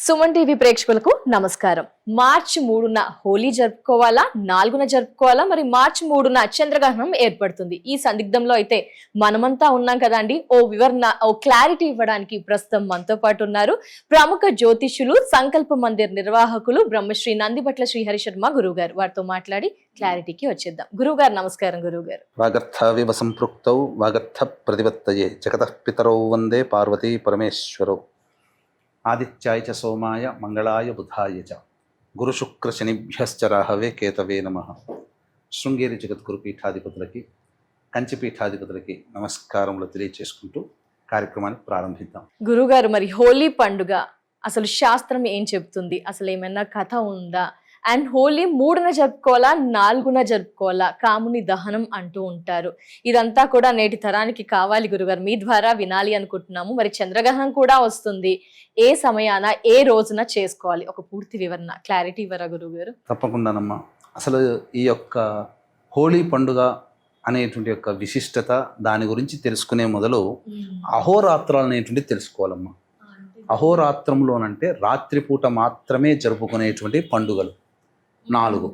Suman TV ప్రేక్షకులకు నమస్కారం. మార్చి 3న హోలీ జరుపుకోవాలా, 4న జరుపుకోవాలా, మరి మార్చి 3న చంద్రగ్రహణం ఏర్పడుతుంది. ఈ సందిగ్ధంలో అయితే మనమంతా ఉన్నాం కదండి. ఓ వివరణ, ఓ క్లారిటీ ఇవ్వడానికి ప్రస్తుతం మనతో పాటు ఉన్నారు ప్రముఖ జ్యోతిష్యులు, సంకల్ప మందిర్ నిర్వాహకులు బ్రహ్మశ్రీ నందిబట్ల శ్రీహరి శర్మ గురువు గారు. వారితో మాట్లాడి క్లారిటీకి వచ్చేద్దాం. గురువు గారు నమస్కారం. గురువు గారు, వాగర్థావివ సంపృక్తౌ వాగర్థ ప్రతిపత్తయే జగతః పితరౌ వందే పార్వతీ పరమేశ్వరౌ. ఆదిత్యాయ చ సోమాయ మంగళాయ బుధాయ చ గురుశుక్రశనిభ్యశ్చ రాహవే కేతవే నమః. శృంగేరి జగద్గురు పీఠాధిపతులకి, కంచి పీఠాధిపతులకి నమస్కారములు తెలియచేసుకుంటూ కార్యక్రమాన్ని ప్రారంభిద్దాం. గురుగారు, మరి హోలీ పండుగ అసలు శాస్త్రం ఏం చెప్తుంది? అసలు ఏమైనా కథ ఉందా? అండ్ హోలీ 3న జరుపుకోవాలా, 4న జరుపుకోవాలా? కాముని దహనం అంటూ ఉంటారు. ఇదంతా కూడా నేటి తరానికి కావాలి గురుగారు, మీ ద్వారా వినాలి అనుకుంటున్నాము. మరి చంద్రగ్రహణం కూడా వస్తుంది. ఏ సమయాన, ఏ రోజున చేసుకోవాలి? ఒక పూర్తి వివరణ, క్లారిటీ ఇవ్వరా గురువు గారు? తప్పకుండానమ్మా. అసలు ఈ యొక్క హోలీ పండుగ అనేటువంటి యొక్క విశిష్టత, దాని గురించి తెలుసుకునే మొదలు అహోరాత్రాలు అనేటువంటి తెలుసుకోవాలమ్మా. అహోరాత్రంలోనంటే రాత్రిపూట మాత్రమే జరుపుకునేటువంటి పండుగలు 4.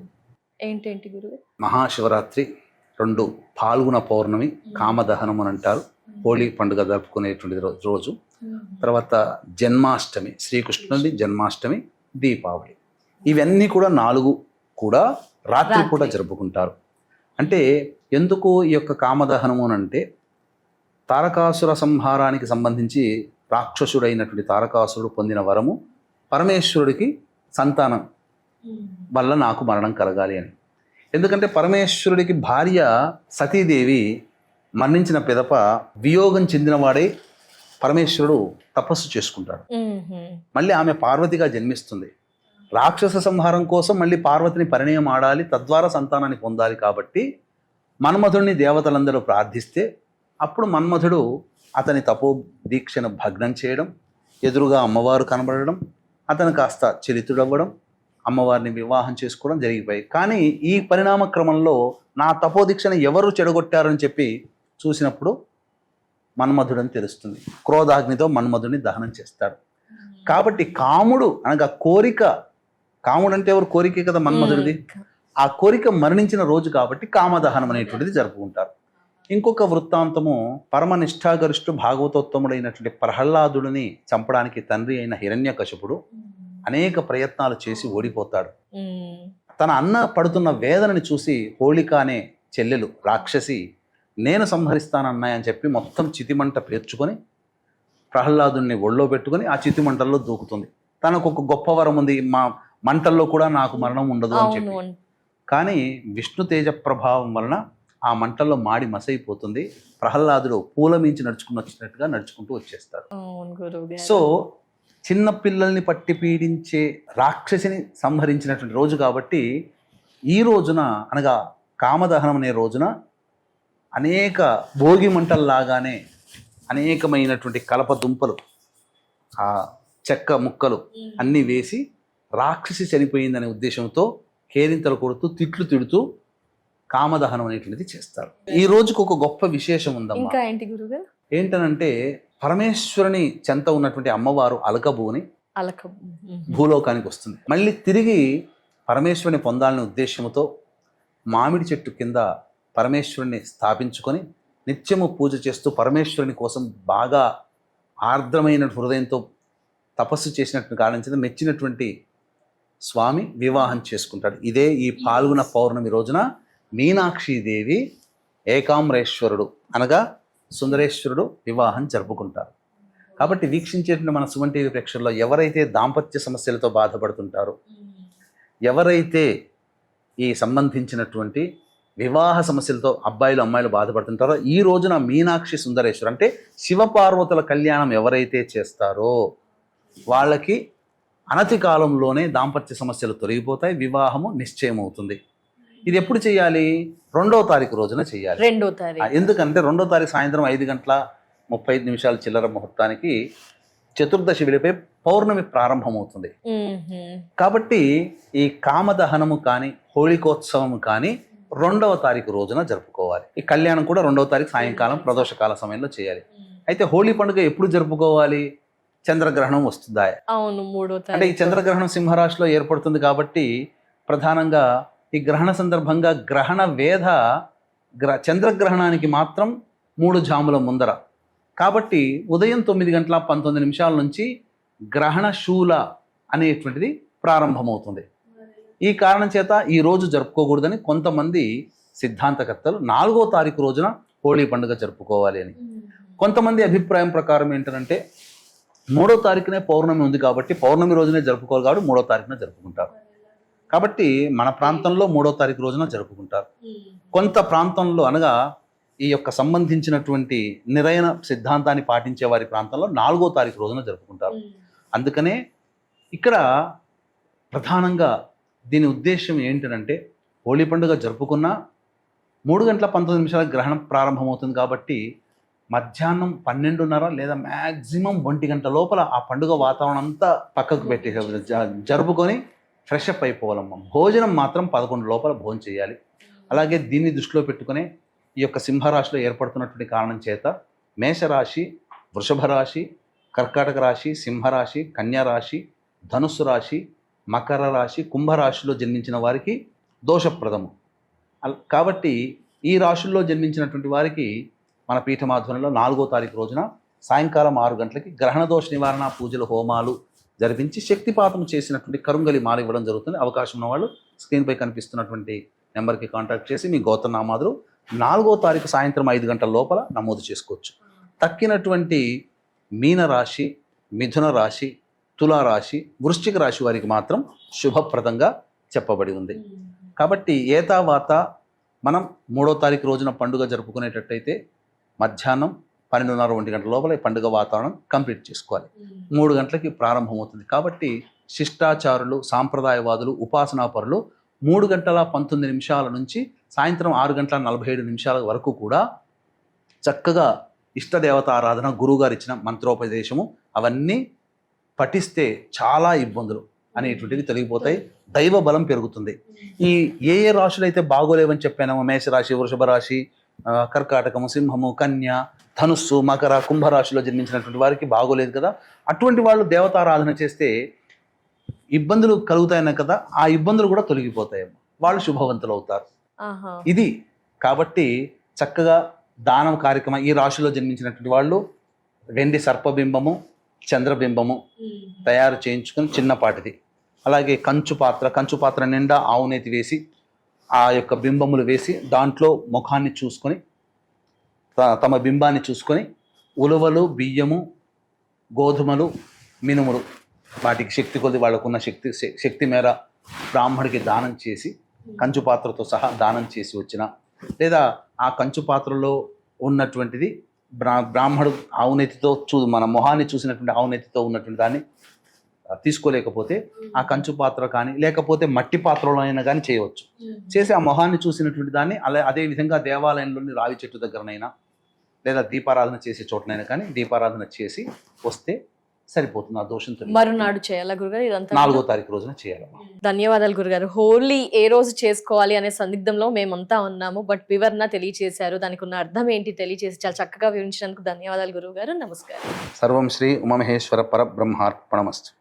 ఏంటేంటి గురువు? మహాశివరాత్రి, 2 పాల్గొన పౌర్ణమి, కామదహనం అని అంటారు, హోలీ పండుగ జరుపుకునేటువంటి రోజు. తర్వాత జన్మాష్టమి, శ్రీకృష్ణుడి జన్మాష్టమి, దీపావళి. ఇవన్నీ కూడా 4 కూడా రాత్రిపూట జరుపుకుంటారు. అంటే ఎందుకు ఈ యొక్క కామదహనము అంటే, తారకాసుర సంహారానికి సంబంధించి రాక్షసుడైనటువంటి తారకాసురుడు పొందిన వరము పరమేశ్వరుడికి సంతానం వల్ల నాకు మరణం కలగాలి అని. ఎందుకంటే పరమేశ్వరుడికి భార్య సతీదేవి మరణించిన పిదప వియోగం చెందినవాడే పరమేశ్వరుడు తపస్సు చేసుకుంటాడు. మళ్ళీ ఆమె పార్వతిగా జన్మిస్తుంది. రాక్షస సంహారం కోసం మళ్ళీ పార్వతిని పరిణయం ఆడాలి, తద్వారా సంతానాన్ని పొందాలి. కాబట్టి మన్మధుడిని దేవతలందరూ ప్రార్థిస్తే అప్పుడు మన్మధుడు అతని తపో దీక్షను భగ్నం చేయడం, ఎదురుగా అమ్మవారు కనబడడం, అతను కాస్త చలితుడవ్వడం, అమ్మవారిని వివాహం చేసుకోవడం జరిగిపోయాయి. కానీ ఈ పరిణామ క్రమంలో నా తపోదీక్షను ఎవరు చెడగొట్టారని చెప్పి చూసినప్పుడు మన్మధుడని తెలుస్తుంది. క్రోధాగ్నితో మన్మధుడిని దహనం చేస్తాడు. కాబట్టి కాముడు అనగా కోరిక, కాముడు అంటే ఎవరు? కోరికే కదా మన్మధుడిది. ఆ కోరిక మరణించిన రోజు కాబట్టి కామదహనం అనేటువంటిది జరుపుకుంటారు. ఇంకొక వృత్తాంతము, పరమనిష్ఠాగరిష్ఠు భాగవతోత్తముడైనటువంటి ప్రహ్లాదుడిని చంపడానికి తండ్రి అయిన హిరణ్యకశిపుడు అనేక ప్రయత్నాలు చేసి ఓడిపోతాడు. తన అన్న పడుతున్న వేదనని చూసి హోళిక అనే చెల్లెలు రాక్షసి నేను సంహరిస్తానన్నాయని చెప్పి మొత్తం చితిమంట పేర్చుకొని ప్రహ్లాదుని ఒళ్ళో పెట్టుకొని ఆ చితిమంటల్లో దూకుతుంది. తనకు ఒక గొప్ప వరం ఉంది, మా మంటల్లో కూడా నాకు మరణం ఉండదు అని చెప్పి. కానీ విష్ణు తేజ ప్రభావం వలన ఆ మంటల్లో మాడి మసైపోతుంది. ప్రహ్లాదుడు పూల మించి నడుచుకున్నట్టుగా నడుచుకుంటూ వచ్చేస్తాడు. సో చిన్న పిల్లల్ని పట్టి పీడించే రాక్షసిని సంహరించినటువంటి రోజు కాబట్టి ఈ రోజున అనగా కామదహనం అనే రోజున అనేక భోగి మంటల్లాగానే అనేకమైనటువంటి కలప దుంపలు, ఆ చెక్క ముక్కలు అన్నీ వేసి రాక్షసి చనిపోయిందనే ఉద్దేశంతో కేరింతలు కొడుతూ తిట్లు తిడుతూ కామదహనం అనేటువంటిది చేస్తారు. ఈ రోజుకు ఒక గొప్ప విశేషం ఉందమ్మా. ఏంటనంటే, పరమేశ్వరుని చెంత ఉన్నటువంటి అమ్మవారు అలకభూని భూలోకానికి వస్తుంది. మళ్ళీ తిరిగి పరమేశ్వరుని పొందాలనే ఉద్దేశంతో మామిడి చెట్టు కింద పరమేశ్వరుని స్థాపించుకొని నిత్యము పూజ చేస్తూ పరమేశ్వరుని కోసం బాగా ఆర్ద్రమైన హృదయంతో తపస్సు చేసినట్టు కారణం మెచ్చినటువంటి స్వామి వివాహం చేసుకుంటాడు. ఇదే ఈ పాల్గొన పౌర్ణమి రోజున మీనాక్షీదేవి ఏకాంబరేశ్వరుడు అనగా సుందరేశ్వరుడు వివాహం జరుపుకుంటారు. కాబట్టి వీక్షించేటువంటి మన సుమన్ టీవీ ప్రేక్షకుల్లో ఎవరైతే దాంపత్య సమస్యలతో బాధపడుతుంటారో, ఎవరైతే ఈ సంబంధించినటువంటి వివాహ సమస్యలతో అబ్బాయిలు అమ్మాయిలు బాధపడుతుంటారో, ఈ రోజున మీనాక్షి సుందరేశ్వరు అంటే శివపార్వతుల కళ్యాణం ఎవరైతే చేస్తారో వాళ్ళకి అనతి కాలంలోనే దాంపత్య సమస్యలు తొలగిపోతాయి, వివాహము నిశ్చయం అవుతుంది. ఇది ఎప్పుడు చేయాలి? 2వ తారీఖు రోజున చేయాలి. ఎందుకంటే 2వ తారీఖు సాయంత్రం 5:35 చిల్లర ముహూర్తానికి చతుర్దశి వెళ్ళిపోయి పౌర్ణమి ప్రారంభమవుతుంది. కాబట్టి ఈ కామదహనము కానీ హోళికోత్సవము కానీ 2వ తారీఖు రోజున జరుపుకోవాలి. ఈ కళ్యాణం కూడా 2వ తారీఖు సాయంకాలం ప్రదోషకాల సమయంలో చేయాలి. అయితే హోళీ పండుగ ఎప్పుడు జరుపుకోవాలి? చంద్రగ్రహణం వస్తుందా. అవును, 3వ అంటే ఈ తారీఖు. చంద్రగ్రహణం సింహరాశిలో ఏర్పడుతుంది కాబట్టి ప్రధానంగా ఈ గ్రహణ సందర్భంగా గ్రహణ వేధ చంద్రగ్రహణానికి మాత్రం 3 జాముల ముందర కాబట్టి ఉదయం 9:19 నుంచి గ్రహణ శూల అనేటువంటిది ప్రారంభమవుతుంది. ఈ కారణం చేత ఈ రోజు జరుపుకోకూడదని కొంతమంది సిద్ధాంతకర్తలు 4వ తారీఖు రోజున హోళీ పండుగ జరుపుకోవాలి అని. కొంతమంది అభిప్రాయం ప్రకారం ఏంటంటే 3వ తారీఖునే పౌర్ణమి ఉంది కాబట్టి పౌర్ణమి రోజునే జరుపుకోవాలి కాబట్టి 3వ తారీఖున జరుపుకుంటారు. కాబట్టి మన ప్రాంతంలో 3వ తారీఖు రోజున జరుపుకుంటారు. కొంత ప్రాంతంలో అనగా ఈ యొక్క సంబంధించినటువంటి నిరయన సిద్ధాంతాన్ని పాటించే వారి ప్రాంతంలో 4వ తారీఖు రోజున జరుపుకుంటారు. అందుకనే ఇక్కడ ప్రధానంగా దీని ఉద్దేశం ఏంటంటే హోళీ పండుగ జరుపుకున్న 3:19 గ్రహణం ప్రారంభమవుతుంది కాబట్టి మధ్యాహ్నం 12:30 లేదా మ్యాక్సిమం 1 గంట లోపల ఆ పండుగ వాతావరణం అంతా పక్కకు పెట్టి జరుపుకొని ఫ్రెష్ అప్ అయిపోవాలమ్మ. భోజనం మాత్రం 11 లోపల భోజనం చేయాలి. అలాగే దీన్ని దృష్టిలో పెట్టుకునే ఈ యొక్క సింహరాశిలో ఏర్పడుతున్నటువంటి కారణం చేత మేషరాశి, వృషభ రాశి, కర్కాటక రాశి, సింహరాశి, కన్యా రాశి, ధనుస్సు రాశి, మకర రాశి, కుంభరాశిలో జన్మించిన వారికి దోషప్రదము. కాబట్టి ఈ రాశుల్లో జన్మించినటువంటి వారికి మన పీఠమాధ్వర్యంలో 4వ తారీఖు రోజున సాయంకాలం 6 గంటలకి గ్రహణ దోష నివారణ పూజలు, హోమాలు జరిపించి శక్తిపాతం చేసినటువంటి కరుంగలి మాల ఇవ్వడం జరుగుతుంది. అవకాశం ఉన్న వాళ్ళు స్క్రీన్పై కనిపిస్తున్నటువంటి నెంబర్కి కాంటాక్ట్ చేసి మీ గోత్రనామాదులు 4వ తారీఖు సాయంత్రం 5 గంటల లోపల నమోదు చేసుకోవచ్చు. తక్కినటువంటి మీనరాశి, మిథున రాశి, తులారాశి, వృశ్చిక రాశి వారికి మాత్రం శుభప్రదంగా చెప్పబడి ఉంది. కాబట్టి ఏతావాత మనం 3వ తారీఖు రోజున పండుగ జరుపుకునేటట్టయితే మధ్యాహ్నం 12:30 1 గంటల లోపల ఈ పండుగ వాతావరణం కంప్లీట్ చేసుకోవాలి. 3 గంటలకి ప్రారంభమవుతుంది. కాబట్టి శిష్టాచారులు, సాంప్రదాయవాదులు, ఉపాసనాపరులు 3:19 నుంచి సాయంత్రం 6:47 వరకు కూడా చక్కగా ఇష్టదేవత ఆరాధన, గురువుగారు ఇచ్చిన మంత్రోపదేశము అవన్నీ పఠిస్తే చాలా ఇబ్బందులు అనేటువంటివి తొలగిపోతాయి. దైవ బలం పెరుగుతుంది. ఈ ఏ రాశులు అయితే బాగోలేవని చెప్పానో మేషరాశి, వృషభ రాశి, కర్కాటకము, సింహము, కన్య, ధనుస్సు, మకర, కుంభరాశిలో జన్మించినటువంటి వారికి బాగోలేదు కదా, అటువంటి వాళ్ళు దేవతారాధన చేస్తే ఇబ్బందులు కలుగుతాయన్న కదా, ఆ ఇబ్బందులు కూడా తొలగిపోతాయేమో, వాళ్ళు శుభవంతులు అవుతారు. ఇది కాబట్టి చక్కగా దానం కార్యక్రమం ఈ రాశిలో జన్మించినటువంటి వాళ్ళు వెండి సర్పబింబము, చంద్రబింబము తయారు చేయించుకొని చిన్నపాటిది, అలాగే కంచు పాత్ర నిండా ఆవునేతి వేసి ఆ యొక్క బింబములు వేసి దాంట్లో ముఖాన్ని చూసుకొని తమ బింబాన్ని చూసుకొని ఉలువలు, బియ్యము, గోధుమలు, మినుములు వాటికి శక్తి కొద్ది వాళ్ళకున్న శక్తి మేర బ్రాహ్మడికి దానం చేసి కంచు పాత్రతో సహా దానం చేసి వచ్చిన, లేదా ఆ కంచు పాత్రలో ఉన్నటువంటిది బ్రాహ్మడు ఆవునేతితో మన మొహాన్ని చూసినటువంటి ఆవునేతితో ఉన్నటువంటి దాన్ని తీసుకోలేకపోతే ఆ కంచు పాత్ర కానీ లేకపోతే మట్టి పాత్రలో అయినా కానీ చేయవచ్చు. చేసి ఆ మొహాన్ని చూసినటువంటి దాన్ని అదే విధంగా దేవాలయంలోని రావి చెట్టు దగ్గరనైనా లేదా దీపారాధన చేసే చోటనైనా కానీ దీపారాధన చేసి వస్తే సరిపోతుంది. ఆ దోషంతో మరునాడు చేయాలా గురుగారు? ఇదంతా 4వ తారీఖు రోజున చేయాలమ్మా. ధన్యవాదాలు గురుగారు. హోలీ ఏ రోజు చేసుకోవాలి అనే సందిగ్ధంలో మేమంతా ఉన్నాము, బట్ వివరణ తెలియచేశారు. దానికి ఉన్న అర్థం ఏంటి తెలియచేసి చాలా చక్కగా వివరించినందుకు ధన్యవాదాలు గురువు గారు. నమస్కారం. సర్వం శ్రీ ఉమామహేశ్వర పరబ్రహ్మార్పణమస్తు.